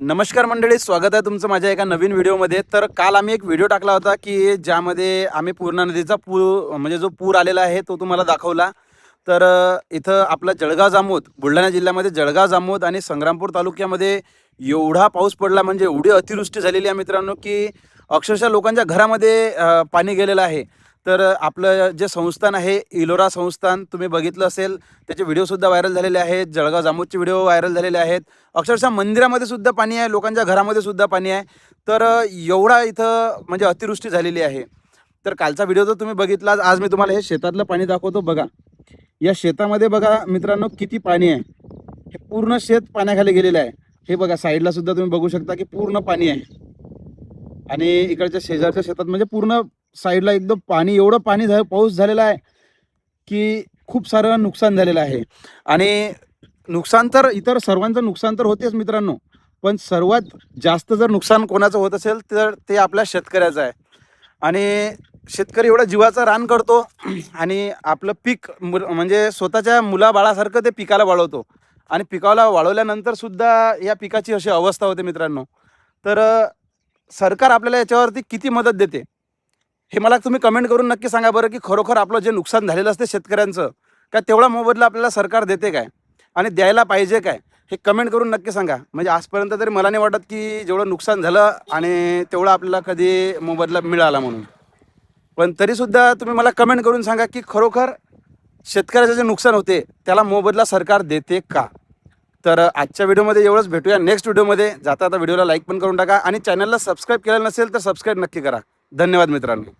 नमस्कार मंडळी, स्वागत आहे तुमचं माझ्या एका नवीन व्हिडिओमध्ये. तर काल आम्ही एक व्हिडिओ टाकला होता की ज्यामध्ये आम्ही पूर्णा नदीचा पूर म्हणजे जो पूर आलेला आहे तो तुम्हाला दाखवला. तर इथं आपलं जळगाव जामोद, बुलढाणा जिल्ह्यामध्ये जळगाव जामोद आणि संग्रामपूर तालुक्यामध्ये एवढा पाऊस पडला, म्हणजे एवढी अतिवृष्टी झालेली आहे मित्रांनो, की अक्षरशः लोकांच्या घरामध्ये पाणी गेलेलं आहे. तर आपलं जे संस्थान आहे इलोरा संस्थान, तुम्ही बघितलं असेल, त्याचे व्हिडिओसुद्धा व्हायरल झालेले आहेत. जळगाव जामोदचे व्हिडिओ व्हायरल झालेले आहेत. अक्षरशः मंदिरामध्ये सुद्धा पाणी आहे, लोकांच्या घरामध्ये सुद्धा पाणी आहे. तर एवढा इथं म्हणजे अतिवृष्टी झालेली आहे. तर कालचा व्हिडिओ जर तुम्ही बघितला, आज मी तुम्हाला हे शेतातलं पाणी दाखवतो. बघा, या शेतामध्ये बघा मित्रांनो किती पाणी आहे. हे पूर्ण शेत पाण्याखाली गेलेलं आहे. हे बघा, साईडला सुद्धा तुम्ही बघू शकता की पूर्ण पाणी आहे. आणि इकडच्या शेजारच्या शेतात म्हणजे पूर्ण साईडला एकदम पाणी, एवढं पाणी पाऊस झालेला आहे की खूप सारं नुकसान झालेलं आहे. आणि नुकसान तर इतर सर्वांचं नुकसान तर होतेच मित्रांनो, पण सर्वात जास्त जर नुकसान कोणाचं होत असेल तर ते आपल्या शेतकऱ्याचं आहे. आणि शेतकरी एवढा जीवाचं रान करतो आणि आपलं पीक म्हणजे स्वतःच्या मुलाबाळासारखं ते पिकाला वाढवतो. आणि पिकाला वाढवल्यानंतर सुद्धा या पिकाची अशी अवस्था होते मित्रांनो. तर सरकार आपल्याला याच्यावरती किती मदत देते हे मला तुम्ही कमेंट करून नक्की सांगा बरं, की खरोखर आपलं जे नुकसान झालेलं असते शेतकऱ्यांचं, का तेवढा मोबदला आपल्याला सरकार देते काय आणि द्यायला पाहिजे काय, हे कमेंट करून नक्की सांगा. म्हणजे आजपर्यंत तरी मला नाही वाटत की जेवढं नुकसान झालं आणि तेवढा आपल्याला कधी मोबदला मिळाला म्हणून. पण तरीसुद्धा तुम्ही मला कमेंट करून सांगा की खरोखर शेतकऱ्याचं जे नुकसान होते त्याला मोबदला सरकार देते का. तर आजच्या व्हिडिओमध्ये एवढंच. भेटूया नेक्स्ट व्हिडिओमध्ये. जाता आता व्हिडिओला लाईक पण करून टाका आणि चॅनलला सबस्क्राईब केलं नसेल तर सबस्क्राईब नक्की करा. धन्यवाद मित्रांनो.